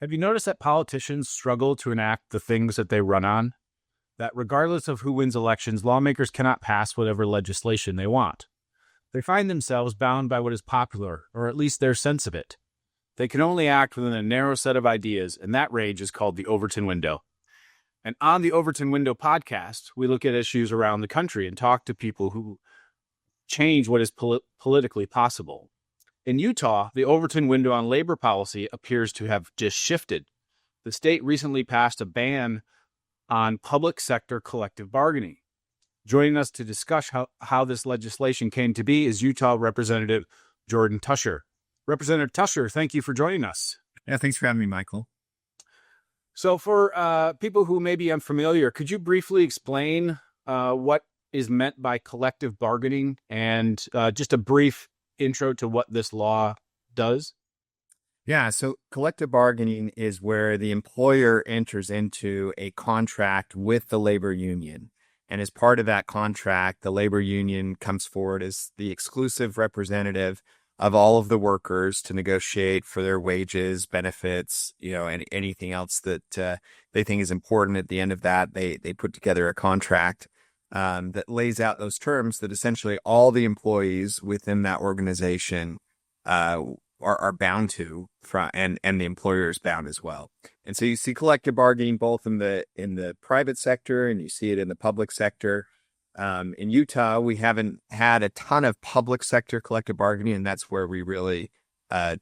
Have you noticed that politicians struggle to enact the things that they run on? That regardless of who wins elections, lawmakers cannot pass whatever legislation they want. They find themselves bound by what is popular, or at least their sense of it. They can only act within a narrow set of ideas, and that range is called the Overton Window. And on the Overton Window podcast, we look at issues around the country and talk to people who change what is politically possible. In Utah, the Overton window on labor policy appears to have just shifted. The state recently passed a ban on public sector collective bargaining. Joining us to discuss how this legislation came to be is Utah Representative Jordan Teuscher. Representative Teuscher, thank you for joining us. Yeah, thanks for having me, Michael. So for people who may be unfamiliar, could you briefly explain what is meant by collective bargaining and just a brief intro to what this law does? Yeah, so collective bargaining is where the employer enters into a contract with the labor union. And as part of that contract, the labor union comes forward as the exclusive representative of all of the workers to negotiate for their wages, benefits, and anything else that they think is important. At the end of that, they put together a contract that lays out those terms that essentially all the employees within that organization are bound to, and the employer is bound as well. And so you see collective bargaining both in the private sector and you see it in the public sector. In Utah, we haven't had a ton of public sector collective bargaining, and that's where we really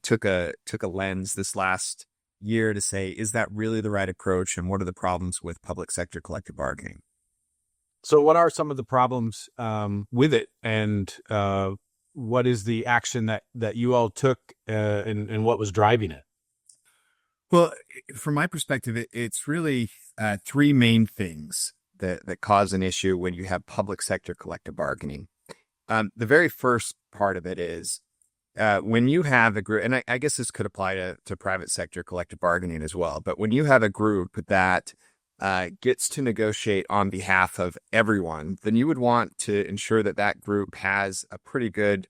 took a lens this last year to say, is that really the right approach, and what are the problems with public sector collective bargaining? So what are some of the problems with it, and what is the action that you all took and what was driving it? Well, from my perspective, it's really three main things that cause an issue when you have public sector collective bargaining. The very first part of it is when you have a group, and I guess this could apply to private sector collective bargaining as well, but when you have a group that gets to negotiate on behalf of everyone, then you would want to ensure that that group has a pretty good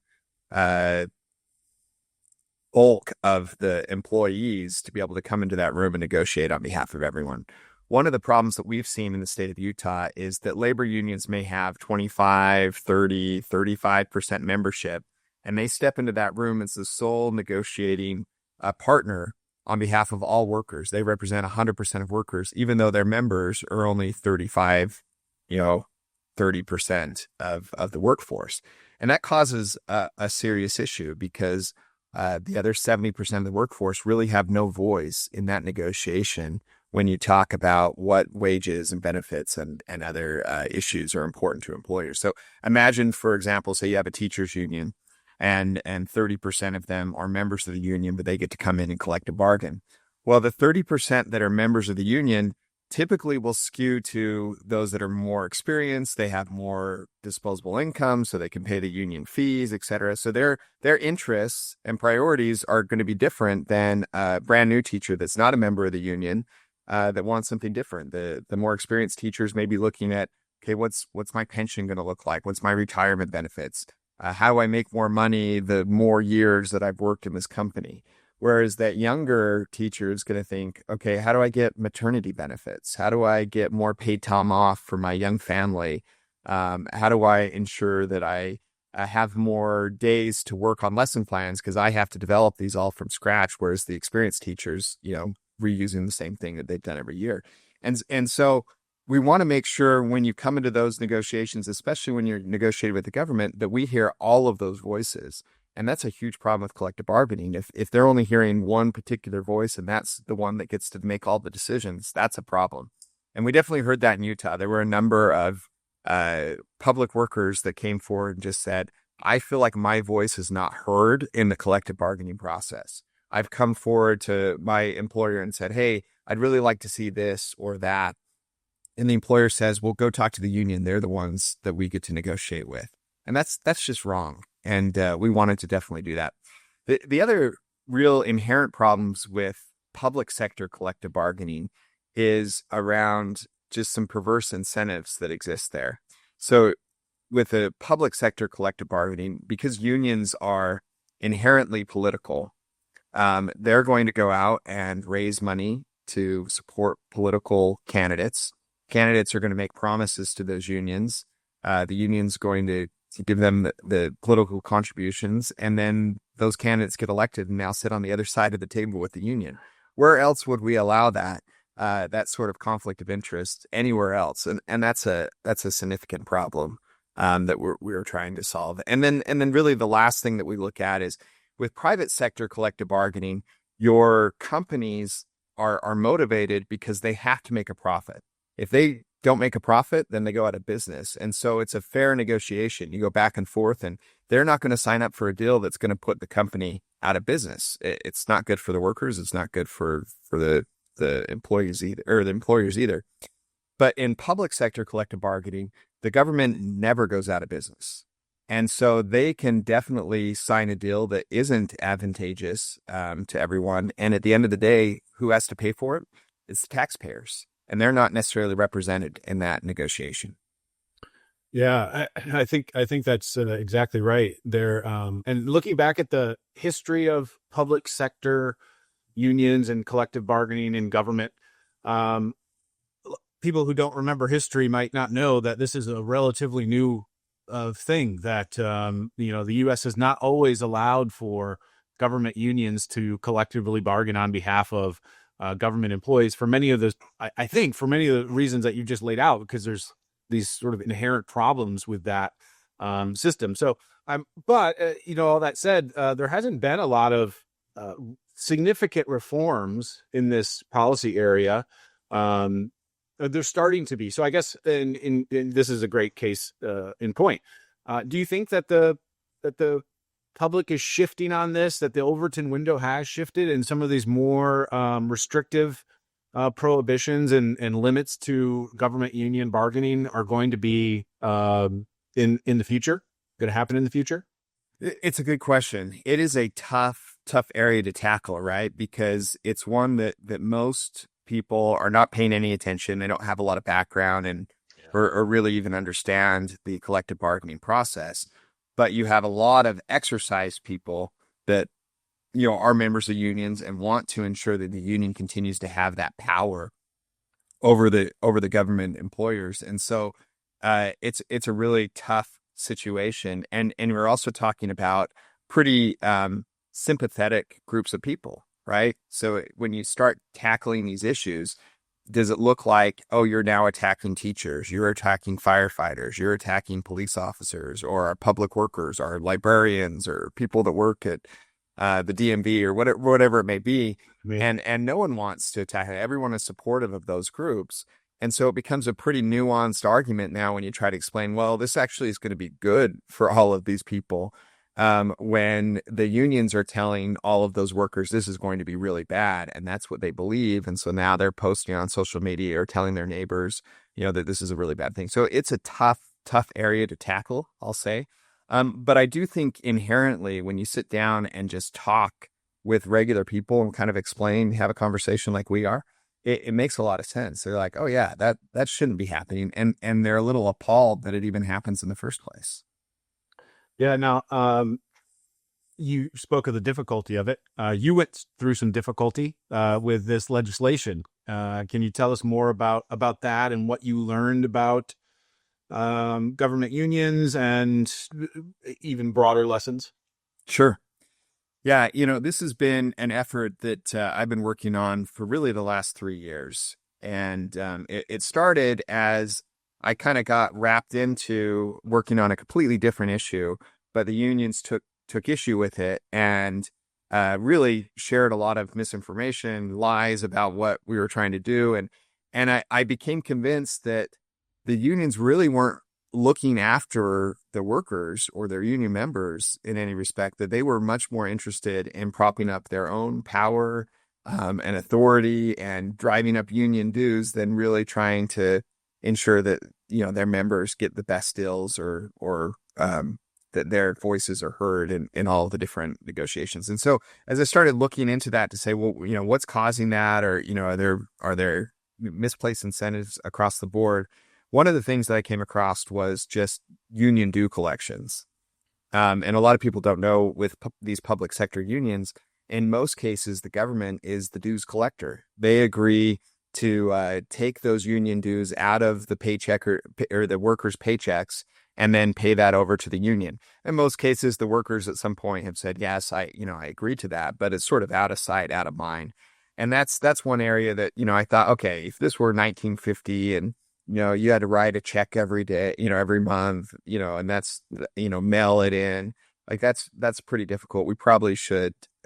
bulk of the employees to be able to come into that room and negotiate on behalf of everyone. One of the problems that we've seen in the state of Utah is that labor unions may have 25, 30, 35% membership, and they step into that room as the sole negotiating partner on behalf of all workers. They represent 100% of workers, even though their members are only 35, 30% of the workforce. And that causes a serious issue because the other 70% of the workforce really have no voice in that negotiation when you talk about what wages and benefits and other issues are important to employers. So imagine, for example, say you have a teachers union, and 30% of them are members of the union, but they get to come in and collect a bargain. Well, the 30% that are members of the union typically will skew to those that are more experienced. They have more disposable income, so they can pay the union fees, et cetera. So their interests and priorities are going to be different than a brand new teacher that's not a member of the union that wants something different. The more experienced teachers may be looking at, okay, what's my pension going to look like? What's my retirement benefits? How do I make more money the more years that I've worked in this company? Whereas that younger teacher is going to think, okay, how do I get maternity benefits? How do I get more paid time off for my young family? How do I ensure that I have more days to work on lesson plans because I have to develop these all from scratch, whereas the experienced teachers, reusing the same thing that they've done every year. And so we want to make sure when you come into those negotiations, especially when you're negotiating with the government, that we hear all of those voices. And that's a huge problem with collective bargaining. If they're only hearing one particular voice and that's the one that gets to make all the decisions, that's a problem. And we definitely heard that in Utah. There were a number of public workers that came forward and just said, I feel like my voice is not heard in the collective bargaining process. I've come forward to my employer and said, hey, I'd really like to see this or that. And the employer says, well, go talk to the union. They're the ones that we get to negotiate with. And that's just wrong. And we wanted to definitely do that. The other real inherent problems with public sector collective bargaining is around just some perverse incentives that exist there. So with the public sector collective bargaining, because unions are inherently political, they're going to go out and raise money to support political candidates. Candidates are going to make promises to those unions. The union's going to give them the political contributions, and then those candidates get elected and now sit on the other side of the table with the union. Where else would we allow that sort of conflict of interest anywhere else? And that's a significant problem that we're trying to solve. And then really the last thing that we look at is with private sector collective bargaining, your companies are motivated because they have to make a profit. If they don't make a profit, then they go out of business. And so it's a fair negotiation. You go back and forth, and they're not going to sign up for a deal that's going to put the company out of business. It's not good for the workers. It's not good for the employees either, or the employers either. But in public sector collective bargaining, the government never goes out of business. And so they can definitely sign a deal that isn't advantageous to everyone. And at the end of the day, who has to pay for it? It's the taxpayers. And they're not necessarily represented in that negotiation. Yeah, I think that's exactly right there. And looking back at the history of public sector unions and collective bargaining in government, people who don't remember history might not know that this is a relatively new thing. That the U.S. has not always allowed for government unions to collectively bargain on behalf of government employees for many of the, I think, for many of the reasons that you just laid out, because there's these sort of inherent problems with that system. So, but all that said, there hasn't been a lot of significant reforms in this policy area. They're starting to be. So I guess in this is a great case in point. Do you think that the public is shifting on this, that the Overton window has shifted, and some of these more restrictive prohibitions and limits to government union bargaining are going to be in the future, going to happen in the future? It's a good question. It is a tough area to tackle, right? Because it's one that most people are not paying any attention. They don't have a lot of background or really even understand the collective bargaining process. But you have a lot of exercise people that, are members of unions and want to ensure that the union continues to have that power over the government employers. And so it's a really tough situation. And we're also talking about pretty sympathetic groups of people, right? So when you start tackling these issues, does it look like, oh, you're now attacking teachers, you're attacking firefighters, you're attacking police officers, or our public workers, our librarians, or people that work at the DMV, or whatever it may be? And no one wants to attack it. Everyone is supportive of those groups. And so it becomes a pretty nuanced argument now when you try to explain, well, this actually is going to be good for all of these people. When the unions are telling all of those workers this is going to be really bad, and that's what they believe. And so now they're posting on social media or telling their neighbors, that this is a really bad thing. So it's a tough area to tackle, I'll say. But I do think inherently when you sit down and just talk with regular people and kind of explain, have a conversation like we are, it makes a lot of sense. They're like, oh yeah, that shouldn't be happening. And they're a little appalled that it even happens in the first place. Yeah. Now, you spoke of the difficulty of it. You went through some difficulty with this legislation. Can you tell us more about that and what you learned about government unions and even broader lessons? Sure. Yeah. This has been an effort that I've been working on for really the last 3 years. And it started as I kind of got wrapped into working on a completely different issue, but the unions took issue with it and really shared a lot of misinformation, lies about what we were trying to do. And I became convinced that the unions really weren't looking after the workers or their union members in any respect, that they were much more interested in propping up their own power and authority and driving up union dues than really trying to ensure that their members get the best deals or that their voices are heard in all the different negotiations. And so as I started looking into that to say, well, what's causing that, or are there misplaced incentives across the board? One of the things that I came across was just union due collections. And a lot of people don't know with these public sector unions, in most cases, the government is the dues collector. They agree to take those union dues out of the paycheck or the workers' paychecks and then pay that over to the union. In most cases, the workers at some point have said, yes, I agree to that, but it's sort of out of sight, out of mind. And that's one area that, I thought, okay, if this were 1950 and, you had to write a check every day, every month, and that's, mail it in, like that's pretty difficult. We probably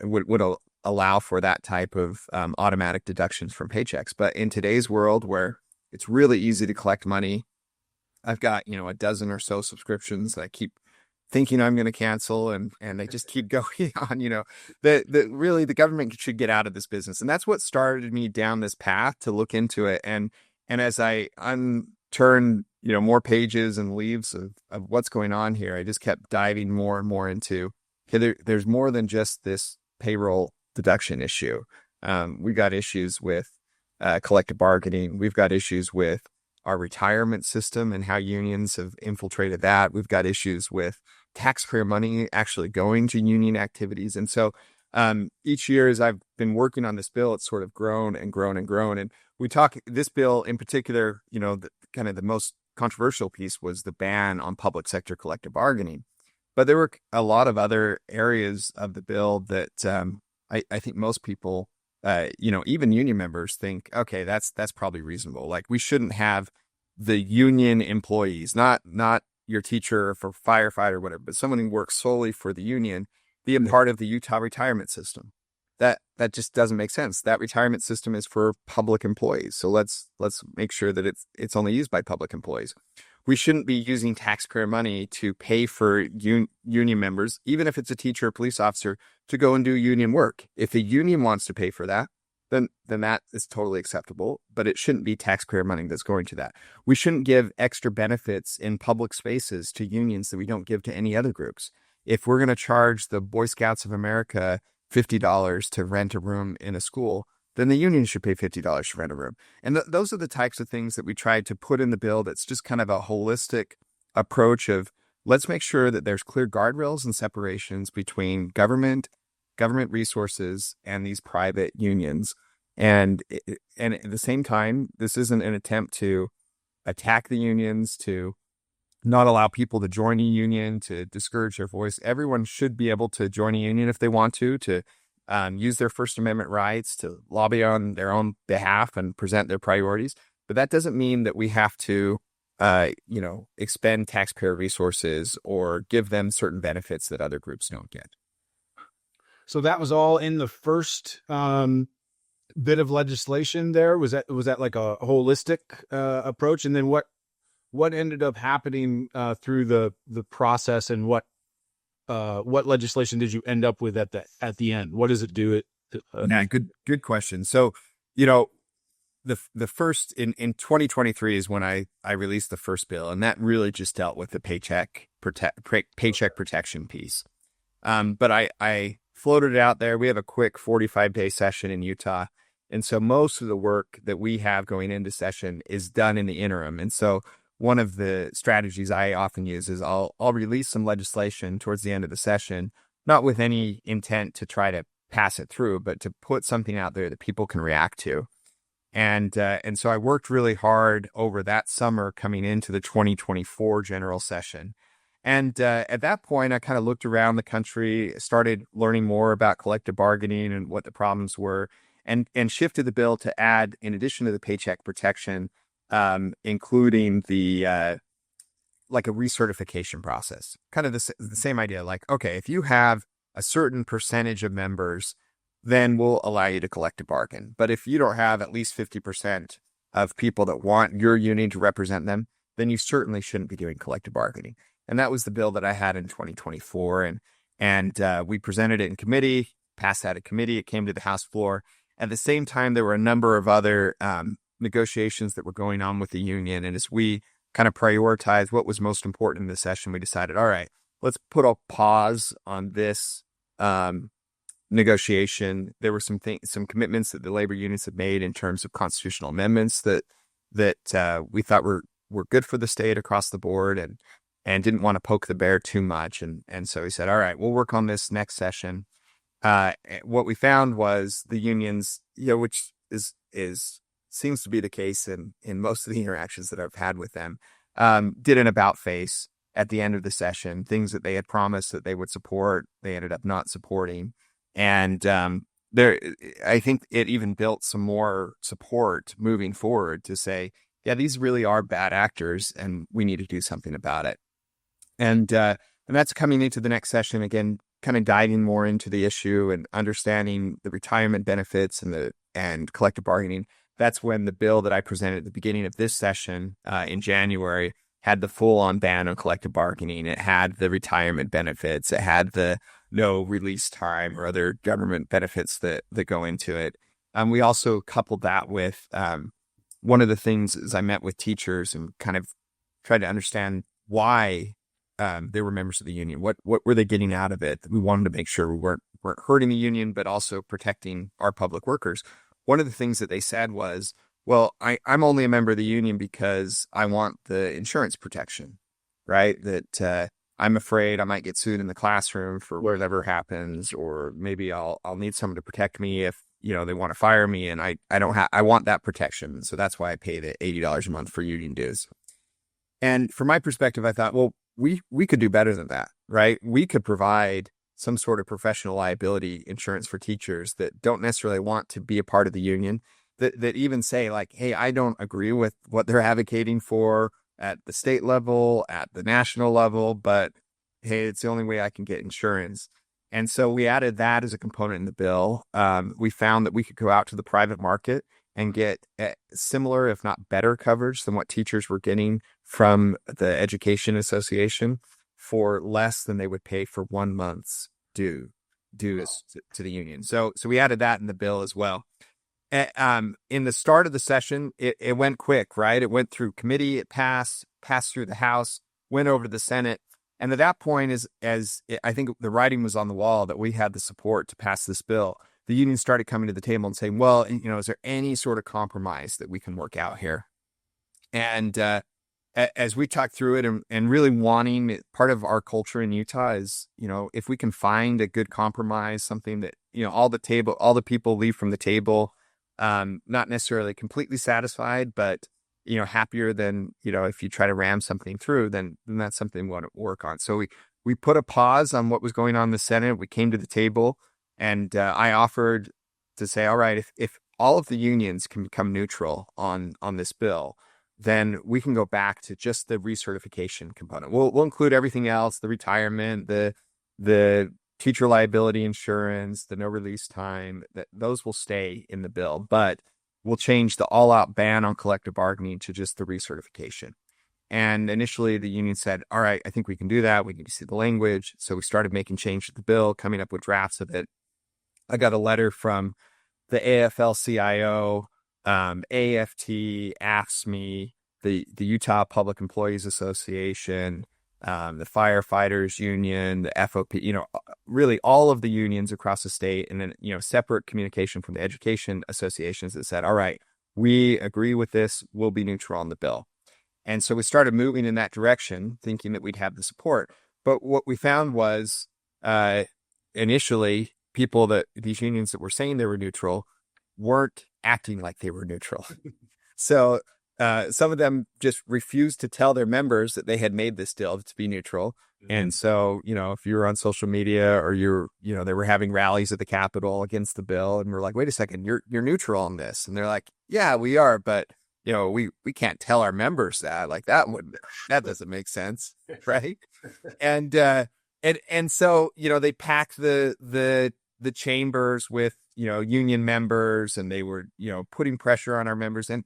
would allow for that type of automatic deductions from paychecks. But in today's world where it's really easy to collect money, I've got, a dozen or so subscriptions that I keep thinking I'm going to cancel and they just keep going on, really the government should get out of this business. And that's what started me down this path to look into it. And as I unturned, more pages and leaves of what's going on here, I just kept diving more and more into, there's more than just this payroll deduction issue. We got issues with collective bargaining. We've got issues with our retirement system and how unions have infiltrated that. We've got issues with taxpayer money actually going to union activities. And so each year as I've been working on this bill, it's sort of grown and grown and grown. And this bill in particular, kind of the most controversial piece was the ban on public sector collective bargaining. But there were a lot of other areas of the bill that I think most people, even union members think, okay, that's probably reasonable. Like we shouldn't have the union employees, not your teacher or firefighter or whatever, but someone who works solely for the union, be a part of the Utah retirement system. That just doesn't make sense. That retirement system is for public employees. So let's make sure that it's only used by public employees. We shouldn't be using taxpayer money to pay for union members, even if it's a teacher or police officer, to go and do union work. If the union wants to pay for that, then that is totally acceptable, but it shouldn't be taxpayer money that's going to that. We shouldn't give extra benefits in public spaces to unions that we don't give to any other groups. If we're going to charge the Boy Scouts of America $50 to rent a room in a school, then the union should pay $50 to rent a room. And those are the types of things that we tried to put in the bill. That's just kind of a holistic approach of let's make sure that there's clear guardrails and separations between government resources and these private unions. And at the same time, this isn't an attempt to attack the unions, to not allow people to join a union, to discourage their voice. Everyone should be able to join a union if they want to use their First Amendment rights, to lobby on their own behalf and present their priorities. But that doesn't mean that we have to, expend taxpayer resources or give them certain benefits that other groups don't get. So that was all in the first bit of legislation there? Was that like a holistic approach? And then what ended up happening through the process, and what legislation did you end up with at the end? What does it do? Good question. So, the first in 2023 is when I released the first bill, and that really just dealt with the paycheck protection piece. But I floated it out there. We have a quick 45-day session in Utah. And so most of the work that we have going into session is done in the interim. And so one of the strategies I often use is I'll release some legislation towards the end of the session, not with any intent to try to pass it through, but to put something out there that people can react to. And so I worked really hard over that summer coming into the 2024 general session. And at that point, I kind of looked around the country, started learning more about collective bargaining and what the problems were, and shifted the bill to add, in addition to the paycheck protection, including the like a recertification process. Kind of the same idea, like, okay, if you have a certain percentage of members, then we'll allow you to collective bargain. But if you don't have at least 50% of people that want your union to represent them, then you certainly shouldn't be doing collective bargaining. And that was the bill that I had in 2024. And we presented it in committee, passed that at committee. It came to the House floor. At the same time, there were a number of other negotiations that were going on with the union. And as we kind of prioritized what was most important in the session, we decided, all right, let's put a pause on this negotiation. There were some commitments that the labor unions had made in terms of constitutional amendments that we thought were good for the state across the board, and didn't want to poke the bear too much. And so he said, all right, we'll work on this next session. what we found was the unions, which seems to be the case in most of the interactions that I've had with them, did an about face at the end of the session. Things that they had promised that they would support, they ended up not supporting. And I think it even built some more support moving forward to say, yeah, these really are bad actors and we need to do something about it. And that's coming into the next session, again, kind of diving more into the issue and understanding the retirement benefits and collective bargaining. That's when the bill that I presented at the beginning of this session in January had the full-on ban on collective bargaining. It had the retirement benefits. It had the no release time or other government benefits that go into it. We also coupled that with one of the things is I met with teachers and kind of tried to understand why they were members of the union. What were they getting out of it? We wanted to make sure we weren't hurting the union, but also protecting our public workers. One of the things that they said was, well, I'm only a member of the union because I want the insurance protection, right? That I'm afraid I might get sued in the classroom for whatever happens, or maybe I'll need someone to protect me if, they want to fire me and I want that protection. So that's why I pay the $80 a month for union dues. And from my perspective, I thought, well, we could do better than that, right? We could provide some sort of professional liability insurance for teachers that don't necessarily want to be a part of the union, that even say like, hey, I don't agree with what they're advocating for at the state level, at the national level, but hey, it's the only way I can get insurance. And so we added that as a component in the bill. We found that we could go out to the private market and get similar, if not better coverage than what teachers were getting from the Education Association for less than they would pay for 1 month's dues to the union. So we added that in the bill as well. In the start of the session, it went quick, right? It went through committee, it passed through the House, went over to the Senate. And at that point, I think the writing was on the wall that we had the support to pass this bill, the union started coming to the table and saying, well, is there any sort of compromise that we can work out here? And as we talked through it and really wanting, part of our culture in Utah is, if we can find a good compromise, something that, all the people leave from the table, not necessarily completely satisfied, but, happier than, if you try to ram something through, then that's something we want to work on. So we put a pause on what was going on in the Senate. We came to the table and I offered to say, all right, if all of the unions can become neutral on this bill, then we can go back to just the recertification component. We'll include everything else, the retirement, the teacher liability insurance, the no release time, those will stay in the bill, but we'll change the all-out ban on collective bargaining to just the recertification. And initially the union said, all right, I think we can do that. We need to see the language. So we started making changes to the bill, coming up with drafts of it. I got a letter from the AFL-CIO, AFT, AFSCME, the Utah Public Employees Association, the Firefighters Union, the FOP, really all of the unions across the state, and then, separate communication from the education associations that said, all right, we agree with this, we'll be neutral on the bill. And so we started moving in that direction, thinking that we'd have the support. But what we found was initially, these unions that were saying they were neutral weren't acting like they were neutral. So some of them just refused to tell their members that they had made this deal to be neutral. Mm-hmm. And so, if you were on social media or they were having rallies at the Capitol against the bill, and we're like, wait a second, you're neutral on this. And they're like, yeah, we are, but we can't tell our members that. Like that doesn't make sense, right? And so they packed the chambers with union members, and they were putting pressure on our members, and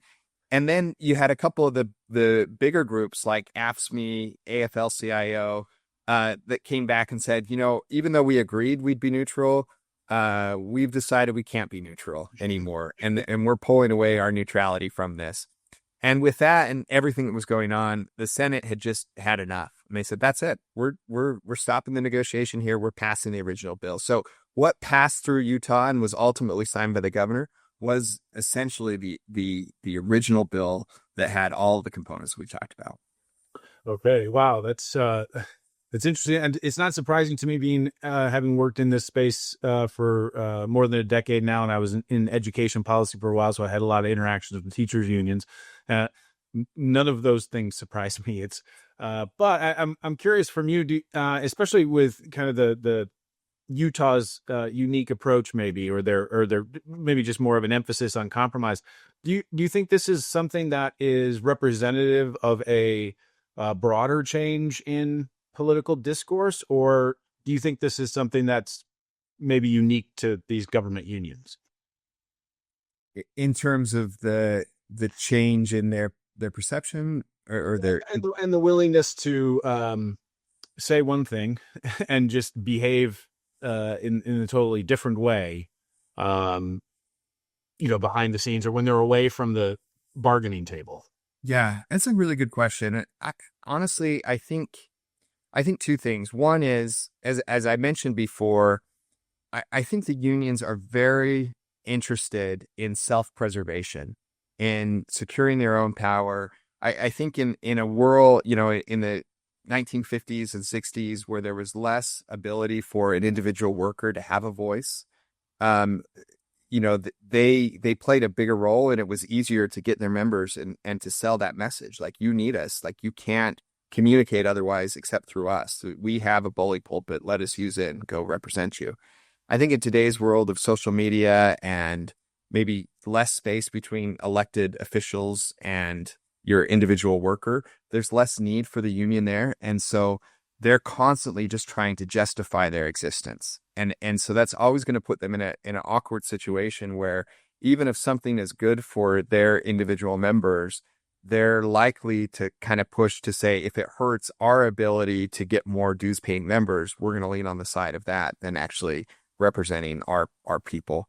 then you had a couple of the bigger groups like AFSCME, AFL-CIO that came back and said, even though we agreed we'd be neutral, we've decided we can't be neutral anymore, and we're pulling away our neutrality from this. And with that and everything that was going on, the Senate had just had enough, and they said, "That's it. We're stopping the negotiation here. We're passing the original bill." So what passed through Utah and was ultimately signed by the governor was essentially the original bill that had all the components we talked about. Okay, wow, that's It's interesting, and it's not surprising to me, being having worked in this space for more than a decade now, and I was in education policy for a while, so I had a lot of interactions with teachers unions. Uh, None of those things surprise me. But I'm curious from you, especially with kind of the Utah's unique approach, maybe, or their maybe just more of an emphasis on compromise. Do you think this is something that is representative of a broader change in political discourse, or do you think this is something that's maybe unique to these government unions? In terms of the change in their perception or their And the willingness to say one thing and just behave in a totally different way, behind the scenes, or when they're away from the bargaining table. Yeah, that's a really good question. Honestly, I think two things. One is, as I mentioned before, I think the unions are very interested in self-preservation, in securing their own power. I think in a world, in the 1950s and 60s, where there was less ability for an individual worker to have a voice, they played a bigger role, and it was easier to get their members and to sell that message. Like, you need us. Like, you can't communicate otherwise except through us. We have a bully pulpit. Let us use it and go represent you. I think in today's world of social media and maybe less space between elected officials and your individual worker, there's less need for the union there. And so they're constantly just trying to justify their existence. And so that's always going to put them in an awkward situation where, even if something is good for their individual members, they're likely to kind of push to say, if it hurts our ability to get more dues paying members, we're going to lean on the side of that than actually representing our people.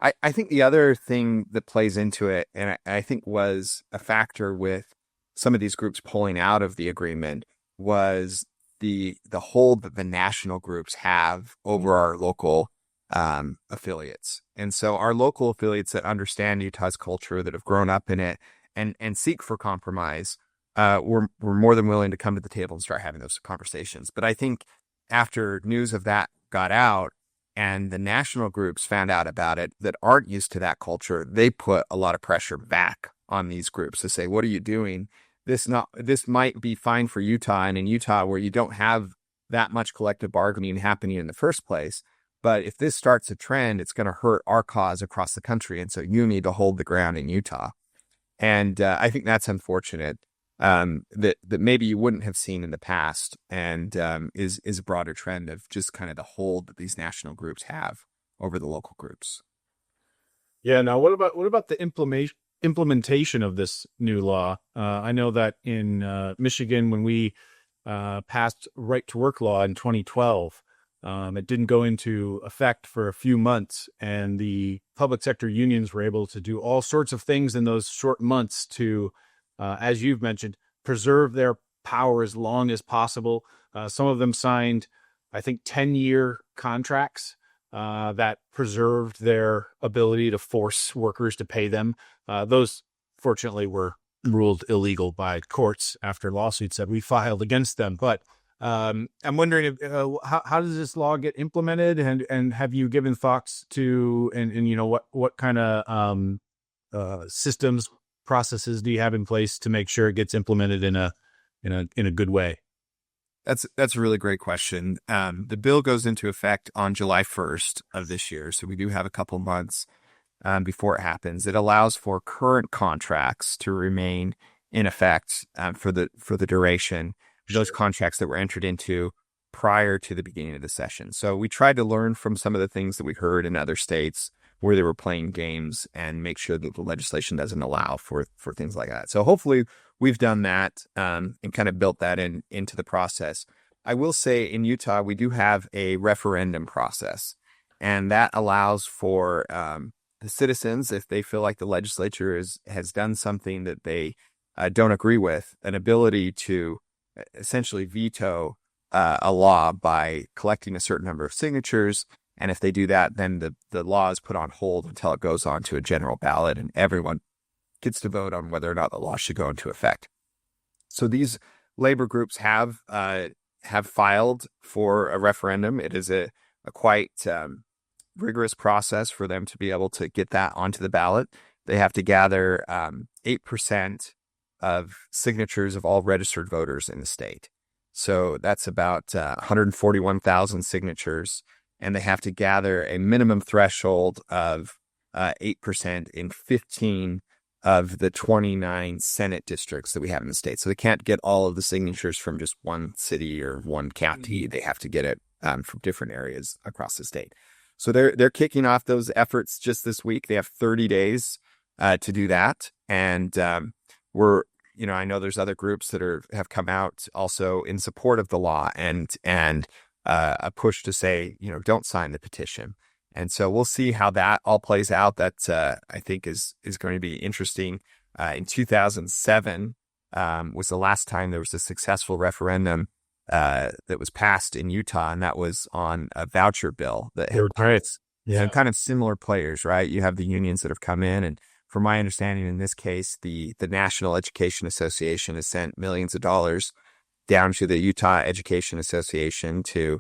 I think the other thing that plays into it, and I think was a factor with some of these groups pulling out of the agreement, was the hold that the national groups have over our local affiliates. And so our local affiliates that understand Utah's culture, that have grown up in it and seek for compromise, we're more than willing to come to the table and start having those conversations. But I think after news of that got out, and the national groups found out about it that aren't used to that culture, they put a lot of pressure back on these groups to say, what are you doing? This might be fine for Utah, and in Utah, where you don't have that much collective bargaining happening in the first place. But if this starts a trend, it's going to hurt our cause across the country. And so you need to hold the ground in Utah. And I think that's unfortunate, that maybe you wouldn't have seen in the past, and is a broader trend of just kind of the hold that these national groups have over the local groups. Yeah. Now, what about the implementation of this new law? I know that in Michigan, when we passed right to work law in 2012, it didn't go into effect for a few months, and the public sector unions were able to do all sorts of things in those short months to, as you've mentioned, preserve their power as long as possible. Some of them signed, I think, 10-year contracts that preserved their ability to force workers to pay them. Those, fortunately, were ruled illegal by courts after lawsuits that we filed against them. But I'm wondering, how does this law get implemented, and have you given thoughts to, and what kind of systems, processes do you have in place to make sure it gets implemented in a good way? That's a really great question. The bill goes into effect on July 1st of this year, so we do have a couple months before it happens. It allows for current contracts to remain in effect for the duration. Those contracts that were entered into prior to the beginning of the session. So we tried to learn from some of the things that we heard in other states where they were playing games, and make sure that the legislation doesn't allow for things like that. So hopefully we've done that and kind of built that into the process. I will say in Utah, we do have a referendum process, and that allows for the citizens, if they feel like the legislature has done something that they don't agree with, an ability to essentially veto a law by collecting a certain number of signatures. And if they do that, then the law is put on hold until it goes on to a general ballot, and everyone gets to vote on whether or not the law should go into effect. So these labor groups have have filed for a referendum. It is a quite rigorous process for them to be able to get that onto the ballot. They have to gather 8% of signatures of all registered voters in the state. So that's about 141,000 signatures. And they have to gather a minimum threshold of 8% in 15 of the 29 Senate districts that we have in the state. So they can't get all of the signatures from just one city or one county. They have to get it from different areas across the state. So they're kicking off those efforts just this week. They have 30 days to do that. And I know there's other groups that have come out also in support of the law and a push to say, don't sign the petition. And so we'll see how that all plays out. That I think is going to be interesting. In 2007 was the last time there was a successful referendum that was passed in Utah, and that was on a voucher bill. Kind of similar players, right? You have the unions that have come in, and from my understanding, in this case, the National Education Association has sent millions of dollars down to the Utah Education Association to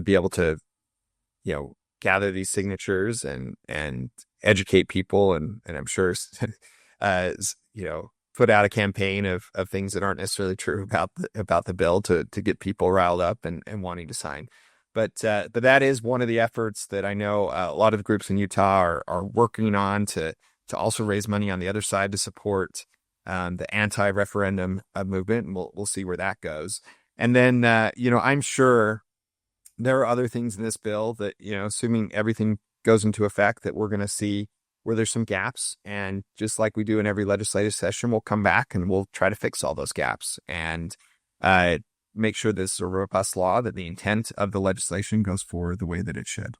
be able to, gather these signatures and educate people, and I'm sure, put out a campaign of things that aren't necessarily true about the bill to get people riled up and wanting to sign. But that is one of the efforts that I know a lot of the groups in Utah are working on to also raise money on the other side to support the anti-referendum movement, and we'll see where that goes. And then, I'm sure there are other things in this bill that, assuming everything goes into effect, that we're going to see where there's some gaps. And just like we do in every legislative session, we'll come back and we'll try to fix all those gaps and make sure this is a robust law, that the intent of the legislation goes forward the way that it should.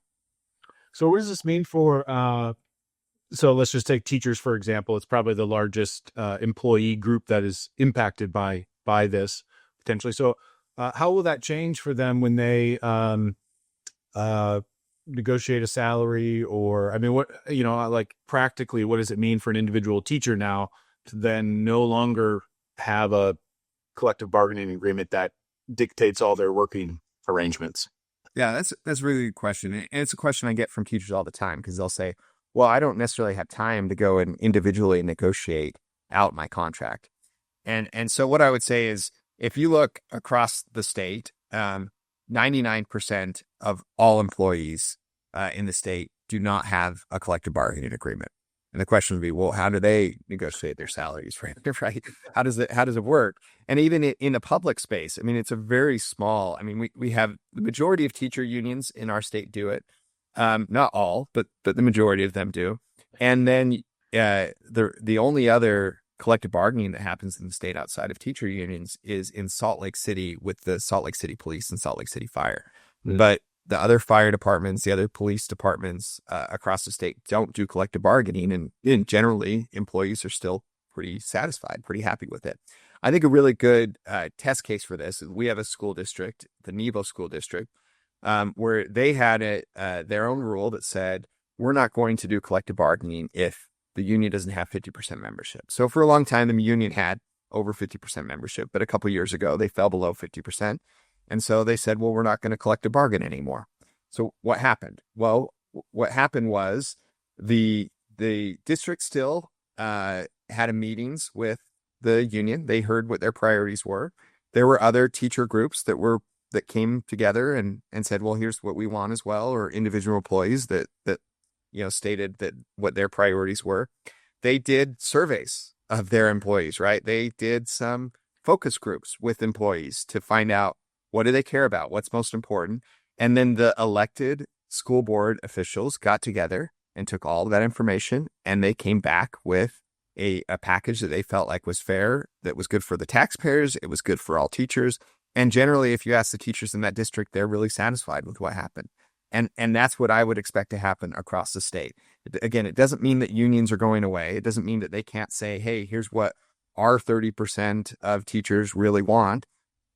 So what does this mean for, so let's just take teachers, for example. It's probably the largest employee group that is impacted by this potentially. So how will that change for them when they negotiate a salary? Or, I mean, what, like practically, what does it mean for an individual teacher now to then no longer have a collective bargaining agreement that dictates all their working arrangements? Yeah, that's a really good question. And it's a question I get from teachers all the time, because they'll say, well, I don't necessarily have time to go and individually negotiate out my contract. And so what I would say is, if you look across the state, 99% of all employees in the state do not have a collective bargaining agreement. And the question would be, well, how do they negotiate their salaries, right? How does it work? And even in the public space, I mean, it's a very small, I mean, we have the majority of teacher unions in our state do it. Not all, but the majority of them do. And then the only other collective bargaining that happens in the state outside of teacher unions is in Salt Lake City with the Salt Lake City Police and Salt Lake City Fire. Mm-hmm. But the other fire departments, the other police departments across the state don't do collective bargaining. And generally, employees are still pretty satisfied, pretty happy with it. I think a really good test case for this is we have a school district, the Nebo School District, where they had their own rule that said, we're not going to do collective bargaining if the union doesn't have 50% membership. So for a long time, the union had over 50% membership, but a couple of years ago, they fell below 50%. And so they said, well, we're not going to collective bargain anymore. So what happened? Well, what happened was the district still had meetings with the union. They heard what their priorities were. There were other teacher groups that came together and said, well, here's what we want as well, or individual employees that stated that what their priorities were. They did surveys of their employees, right? They did some focus groups with employees to find out, what do they care about? What's most important? And then the elected school board officials got together and took all of that information, and they came back with a package that they felt like was fair, that was good for the taxpayers. It was good for all teachers. And generally, if you ask the teachers in that district, they're really satisfied with what happened. And that's what I would expect to happen across the state. Again, it doesn't mean that unions are going away. It doesn't mean that they can't say, hey, here's what our 30% of teachers really want.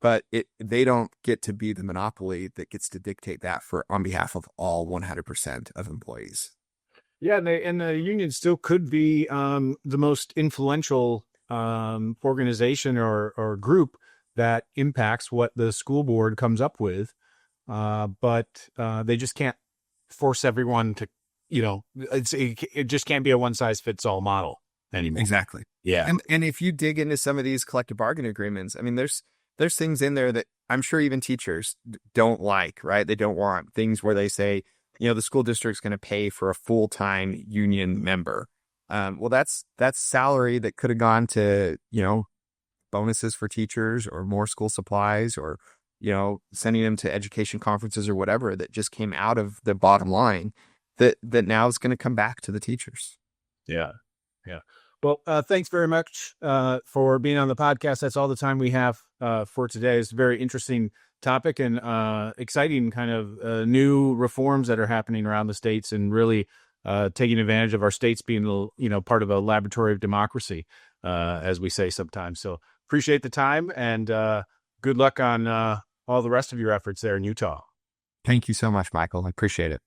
But they don't get to be the monopoly that gets to dictate that on behalf of all 100% of employees. Yeah, and the union still could be the most influential organization or group that impacts what the school board comes up with. But they just can't force everyone to, it just can't be a one size fits all model anymore. Exactly. Yeah. And if you dig into some of these collective bargaining agreements, I mean, there's things in there that I'm sure even teachers don't like, right? They don't want things where they say, the school district's going to pay for a full-time union member. Well, that's salary that could have gone to, bonuses for teachers or more school supplies or, sending them to education conferences or whatever that just came out of the bottom line that now is going to come back to the teachers. Yeah. Yeah. Well, thanks very much for being on the podcast. That's all the time we have for today. It's a very interesting topic and exciting kind of new reforms that are happening around the states and really taking advantage of our states being, part of a laboratory of democracy, as we say sometimes. So appreciate the time and good luck on all the rest of your efforts there in Utah. Thank you so much, Michael. I appreciate it.